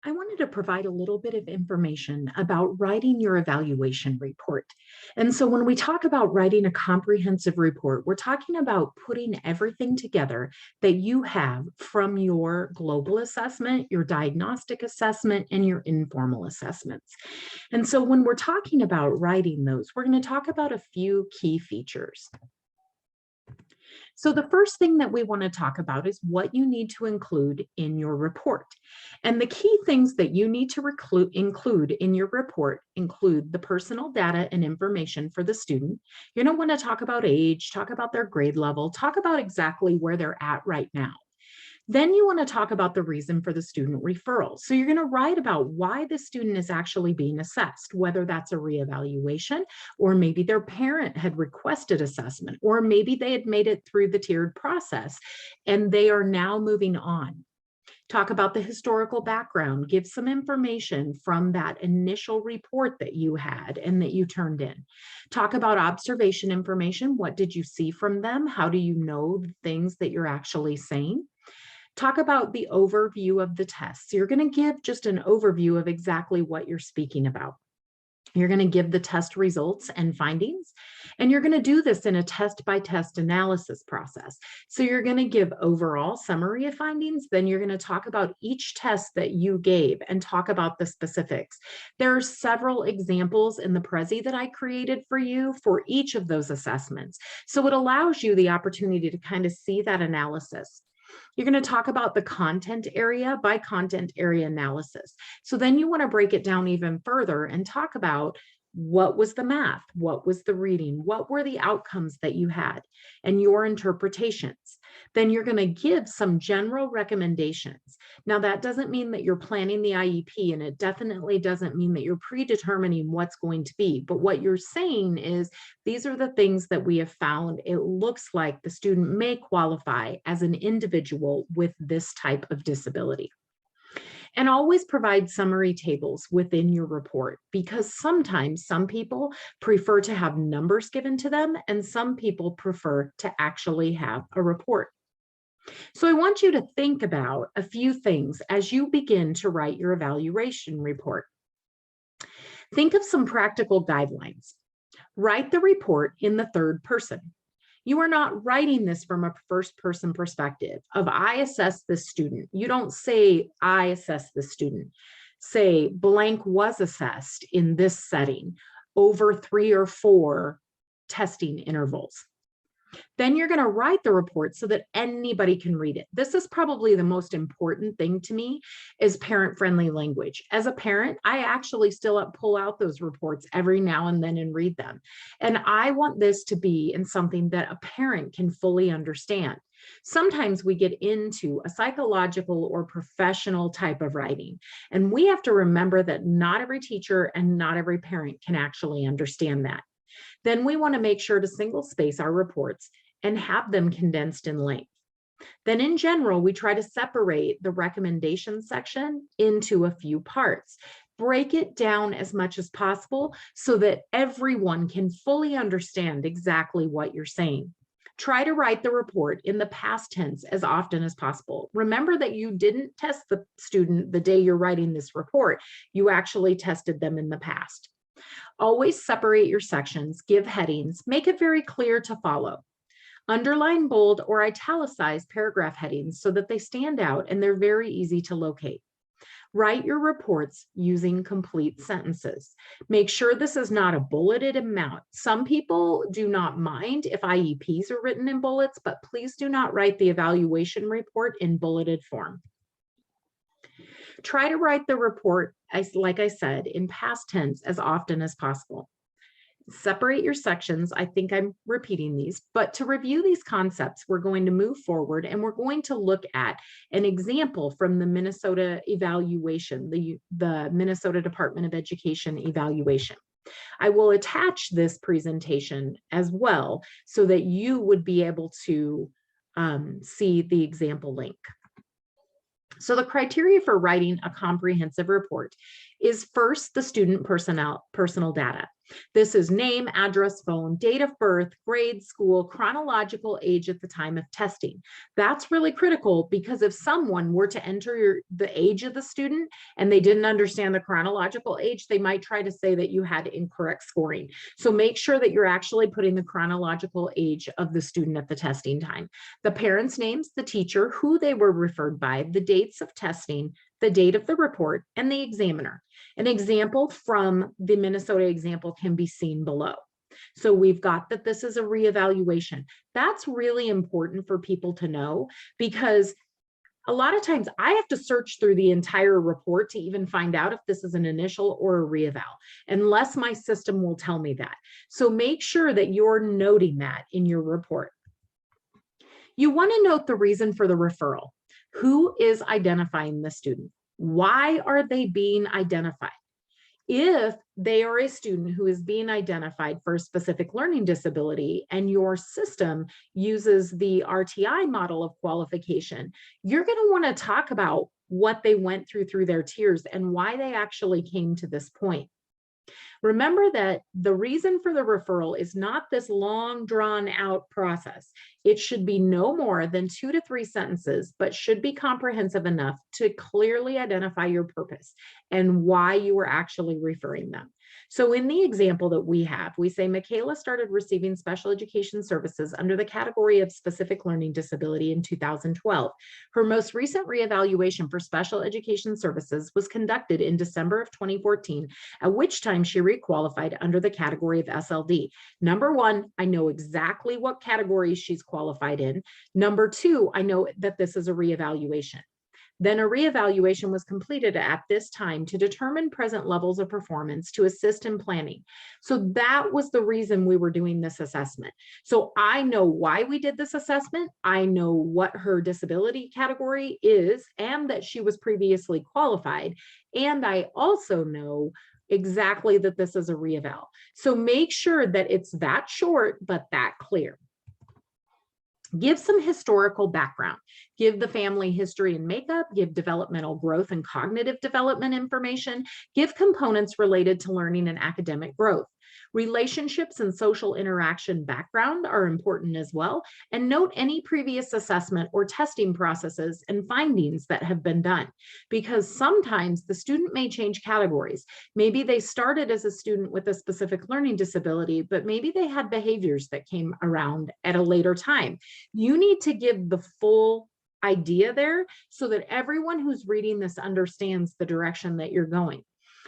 I wanted to provide a little bit of information about writing your evaluation report. And so when we talk about writing a comprehensive report, we're talking about putting everything together that you have from your global assessment, your diagnostic assessment, and your informal assessments. And so when we're talking about writing those, we're going to talk about a few key features. So the first thing that we want to talk about is what you need to include in your report. And the key things that you need to include in your report include the personal data and information for the student. You're going to want to talk about age, talk about their grade level, talk about exactly where they're at right now. Then you want to talk about the reason for the student referral. So you're going to write about why the student is actually being assessed, whether that's a reevaluation, or maybe their parent had requested assessment, or maybe they had made it through the tiered process and they are now moving on. Talk about the historical background, give some information from that initial report that you had and that you turned in. Talk about observation information. What did you see from them? How do you know the things that you're actually saying? Talk about the overview of the test. So you're going to give just an overview of exactly what you're speaking about. You're going to give the test results and findings, and you're going to do this in a test-by-test analysis process. So you're going to give overall summary of findings, then you're going to talk about each test that you gave and talk about the specifics. There are several examples in the Prezi that I created for you for each of those assessments. So it allows you the opportunity to kind of see that analysis. You're going to talk about the content area by content area analysis. So then you want to break it down even further and talk about what was the math, what was the reading, what were the outcomes that you had, and your interpretations. Then you're going to give some general recommendations. Now, that doesn't mean that you're planning the IEP, and it definitely doesn't mean that you're predetermining what's going to be. But what you're saying is, these are the things that we have found. It looks like the student may qualify as an individual with this type of disability. And always provide summary tables within your report, because sometimes some people prefer to have numbers given to them and some people prefer to actually have a report. So I want you to think about a few things as you begin to write your evaluation report. Think of some practical guidelines. Write the report in the third person. You are not writing this from a first person perspective of I assess this student. You don't say I assess this student. Say blank was assessed in this setting over 3 or 4 testing intervals. Then you're going to write the report so that anybody can read it. This is probably the most important thing to me, is parent-friendly language. As a parent, I actually still pull out those reports every now and then and read them. And I want this to be in something that a parent can fully understand. Sometimes we get into a psychological or professional type of writing, and we have to remember that not every teacher and not every parent can actually understand that. Then we want to make sure to single space our reports and have them condensed in length. Then in general, we try to separate the recommendation section into a few parts. Break it down as much as possible so that everyone can fully understand exactly what you're saying. Try to write the report in the past tense as often as possible. Remember that you didn't test the student the day you're writing this report. You actually tested them in the past. Always separate your sections, give headings, make it very clear to follow. Underline, bold, or italicize paragraph headings so that they stand out and they're very easy to locate. Write your reports using complete sentences. Make sure this is not a bulleted amount. Some people do not mind if IEPs are written in bullets, but please do not write the evaluation report in bulleted form. Try to write the report, like I said, in past tense as often as possible. Separate your sections. I think I'm repeating these, but to review these concepts, we're going to move forward and we're going to look at an example from the Minnesota evaluation, the Minnesota Department of Education evaluation. I will attach this presentation as well so that you would be able to see the example link. So the criteria for writing a comprehensive report is first the student personal data. This is name, address, phone, date of birth, grade, school, chronological age at the time of testing. That's really critical because if someone were to enter the age of the student and they didn't understand the chronological age, they might try to say that you had incorrect scoring. So make sure that you're actually putting the chronological age of the student at the testing time. The parents' names, the teacher, who they were referred by, the dates of testing, the date of the report, and the examiner. An example from the Minnesota example can be seen below. So we've got that this is a reevaluation. That's really important for people to know because a lot of times I have to search through the entire report to even find out if this is an initial or a reeval, unless my system will tell me that. So make sure that you're noting that in your report. You want to note the reason for the referral. Who is identifying the student? Why are they being identified? If they are a student who is being identified for a specific learning disability and your system uses the RTI model of qualification, you're going to want to talk about what they went through their tiers and why they actually came to this point. Remember that the reason for the referral is not this long drawn out process. It should be no more than 2 to 3 sentences, but should be comprehensive enough to clearly identify your purpose and why you were actually referring them. So in the example that we have, we say Michaela started receiving special education services under the category of specific learning disability in 2012. Her most recent reevaluation for special education services was conducted in December of 2014, at which time she requalified under the category of SLD. Number one, I know exactly what category she's qualified in. Number two, I know that this is a reevaluation. Then a reevaluation was completed at this time to determine present levels of performance to assist in planning. So that was the reason we were doing this assessment. So I know why we did this assessment. I know what her disability category is and that she was previously qualified. And I also know exactly that this is a reeval. So make sure that it's that short, but that clear. Give some historical background. Give the family history and makeup, give developmental growth and cognitive development information, give components related to learning and academic growth. Relationships and social interaction background are important as well, and note any previous assessment or testing processes and findings that have been done, because sometimes the student may change categories. Maybe they started as a student with a specific learning disability, but maybe they had behaviors that came around at a later time. You need to give the full idea there so that everyone who's reading this understands the direction that you're going.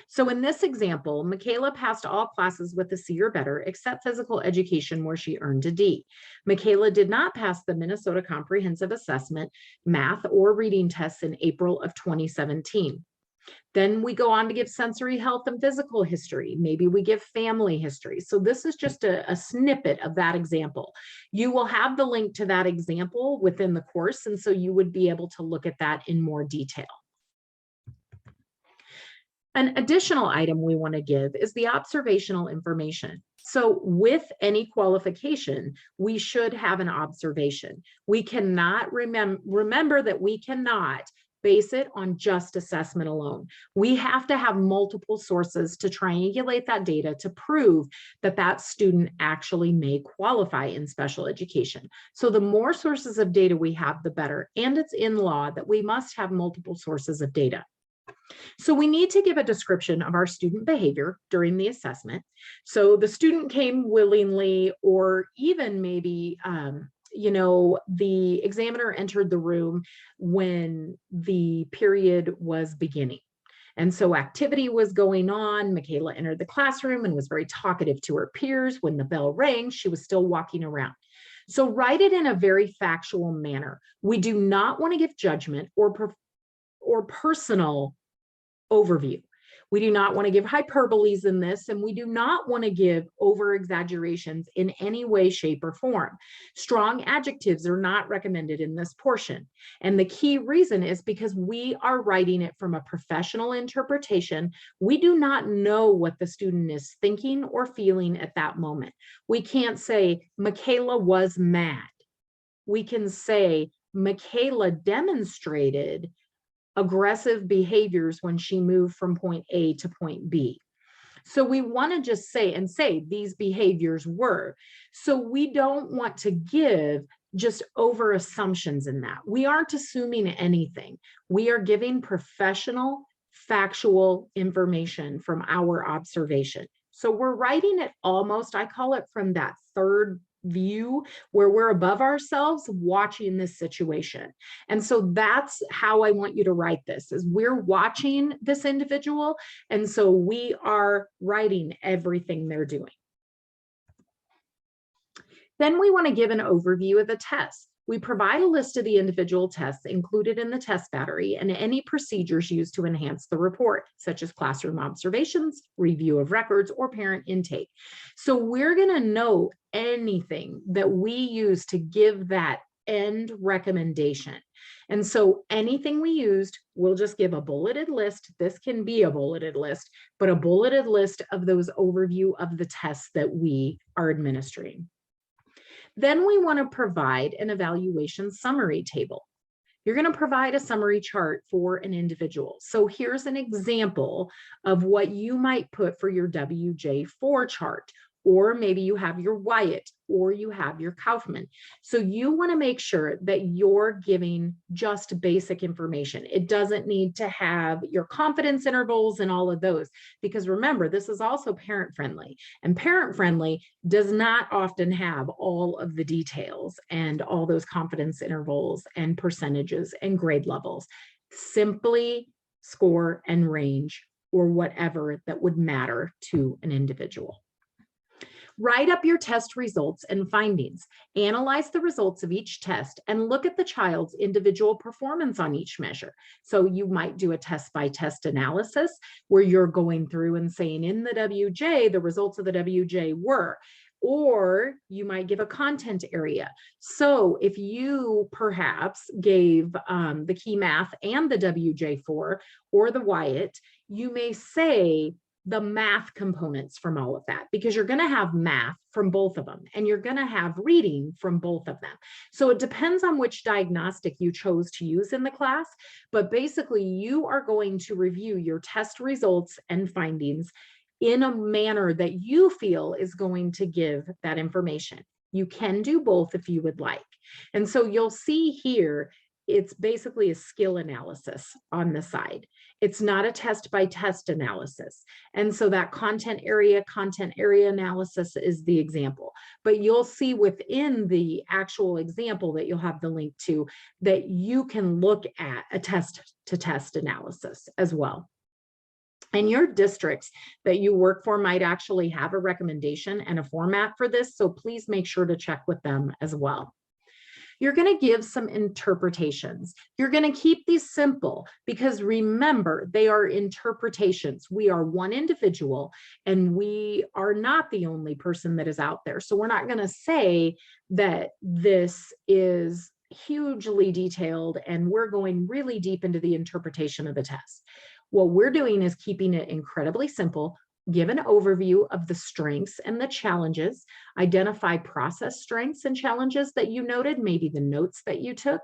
So in this example, Michaela passed all classes with a C or better, except physical education, where she earned a D. Michaela did not pass the Minnesota Comprehensive Assessment, math, or reading tests in April of 2017. Then we go on to give sensory health and physical history. Maybe we give family history. So this is just a snippet of that example. You will have the link to that example within the course, and so you would be able to look at that in more detail. An additional item we want to give is the observational information. So with any qualification, we should have an observation. We cannot remember that we cannot base it on just assessment alone. We have to have multiple sources to triangulate that data to prove that that student actually may qualify in special education. So the more sources of data we have, the better. And it's in law that we must have multiple sources of data. So we need to give a description of our student behavior during the assessment. So the student came willingly, or even maybe, the examiner entered the room when the period was beginning. And so activity was going on. Michaela entered the classroom and was very talkative to her peers. When the bell rang, she was still walking around. So write it in a very factual manner. We do not want to give judgment or personal overview. We do not want to give hyperboles in this, and we do not want to give over exaggerations in any way, shape, or form. Strong adjectives are not recommended in this portion. And the key reason is because we are writing it from a professional interpretation. We do not know what the student is thinking or feeling at that moment. We can't say Michaela was mad. We can say Michaela demonstrated aggressive behaviors when she moved from point A to point B. So we want to just say these behaviors were. So we don't want to give just over assumptions in that. We aren't assuming anything. We are giving professional, factual information from our observation. So we're writing it almost, I call it from that third view where we're above ourselves watching this situation. And so that's how I want you to write this, is we're watching this individual. And so we are writing everything they're doing. Then we want to give an overview of the test. We provide a list of the individual tests included in the test battery and any procedures used to enhance the report, such as classroom observations, review of records, or parent intake. So we're going to know anything that we use to give that end recommendation. And so anything we used, we'll just give a bulleted list. This can be a bulleted list, but a bulleted list of those overview of the tests that we are administering. Then we want to provide an evaluation summary table. You're going to provide a summary chart for an individual. So here's an example of what you might put for your WJ4 chart, or maybe you have your Wyatt, or you have your Kaufman. So you want to make sure that you're giving just basic information. It doesn't need to have your confidence intervals and all of those, because remember, this is also parent friendly, and parent friendly does not often have all of the details and all those confidence intervals and percentages and grade levels. Simply score and range, or whatever that would matter to an individual. Write up your test results and findings. Analyze the results of each test and look at the child's individual performance on each measure. So you might do a test by test analysis where you're going through and saying in the WJ, the results of the WJ were, or you might give a content area. So if you perhaps gave the key math and the WJ4 or the Wyatt, you may say the math components from all of that, because you're going to have math from both of them and you're going to have reading from both of them. So it depends on which diagnostic you chose to use in the class, but basically you are going to review your test results and findings in a manner that you feel is going to give that information. You can do both if you would like. And so you'll see here, it's basically a skill analysis on the side. It's not a test by test analysis. And so that content area analysis is the example. But you'll see within the actual example that you'll have the link to, that you can look at a test to test analysis as well. And your districts that you work for might actually have a recommendation and a format for this. So please make sure to check with them as well. You're going to give some interpretations. You're going to keep these simple because remember, they are interpretations. We are one individual and we are not the only person that is out there. So we're not going to say that this is hugely detailed and we're going really deep into the interpretation of the test. What we're doing is keeping it incredibly simple. Give an overview of the strengths and the challenges, identify process strengths and challenges that you noted, maybe the notes that you took.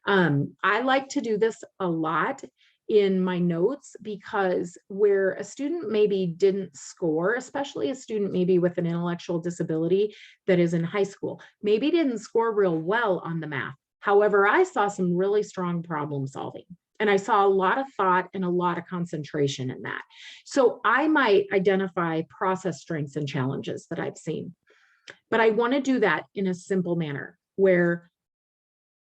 I like to do this a lot in my notes because where a student maybe didn't score, especially a student maybe with an intellectual disability that is in high school, maybe didn't score real well on the math. However, I saw some really strong problem solving. And I saw a lot of thought and a lot of concentration in that. So I might identify process strengths and challenges that I've seen, but I want to do that in a simple manner where,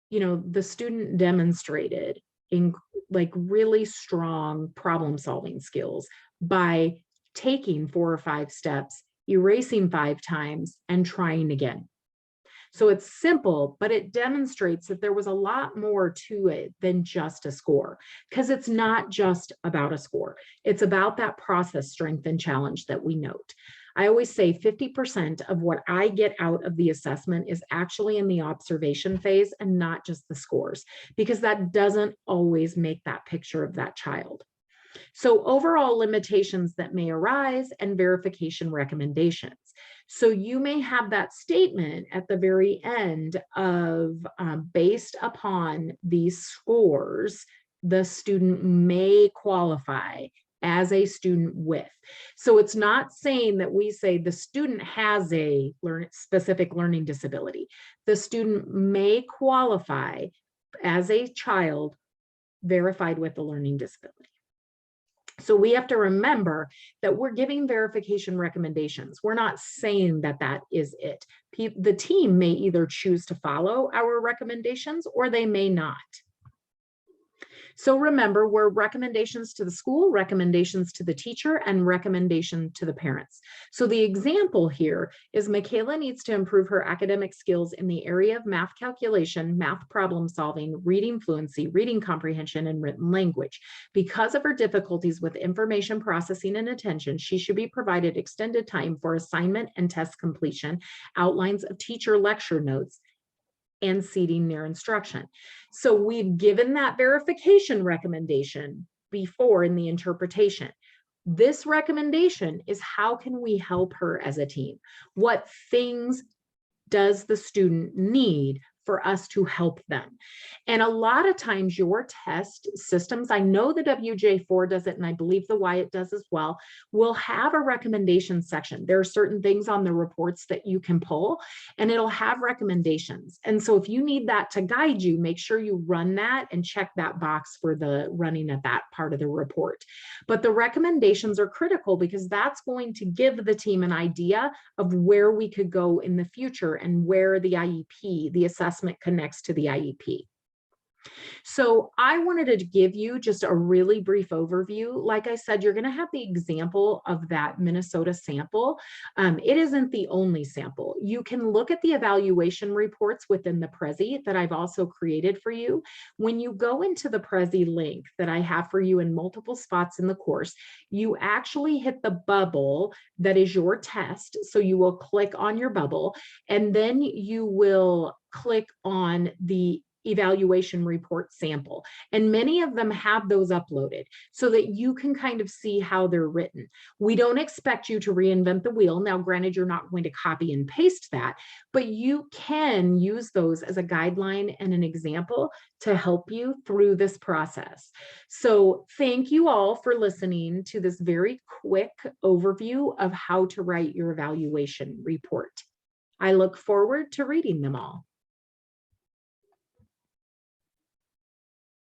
the student demonstrated in like really strong problem solving skills by taking 4 or 5 steps, erasing 5 times and trying again. So it's simple, but it demonstrates that there was a lot more to it than just a score, because it's not just about a score. It's about that process strength and challenge that we note. I always say 50% of what I get out of the assessment is actually in the observation phase and not just the scores, because that doesn't always make that picture of that child. So overall limitations that may arise and verification recommendations. So you may have that statement at the very end of based upon these scores, the student may qualify as a student with. So it's not saying that we say the student has a specific learning disability. The student may qualify as a child verified with a learning disability. So we have to remember that we're giving verification recommendations. We're not saying that that is it. The team may either choose to follow our recommendations or they may not. So remember, we're recommendations to the school, recommendations to the teacher, and recommendation to the parents. So the example here is Michaela needs to improve her academic skills in the area of math calculation, math problem solving, reading fluency, reading comprehension, and written language. Because of her difficulties with information processing and attention, she should be provided extended time for assignment and test completion, outlines of teacher lecture notes, and seating their instruction. So we've given that verification recommendation before in the interpretation. This recommendation is how can we help her as a team? What things does the student need for us to help them? And a lot of times your test systems, I know the WJ4 does it, and I believe the Wyatt does as well, will have a recommendation section. There are certain things on the reports that you can pull, and it'll have recommendations. And so if you need that to guide you, make sure you run that and check that box for the running of that part of the report. But the recommendations are critical because that's going to give the team an idea of where we could go in the future and where the IEP, the assessment connects to the IEP. So I wanted to give you just a really brief overview. Like I said, you're going to have the example of that Minnesota sample. It isn't the only sample. You can look at the evaluation reports within the Prezi that I've also created for you. When you go into the Prezi link that I have for you in multiple spots in the course, you actually hit the bubble that is your test. So you will click on your bubble, and then you will click on the evaluation report sample. And many of them have those uploaded so that you can kind of see how they're written. We don't expect you to reinvent the wheel. Now, granted, you're not going to copy and paste that, but you can use those as a guideline and an example to help you through this process. So thank you all for listening to this very quick overview of how to write your evaluation report. I look forward to reading them all.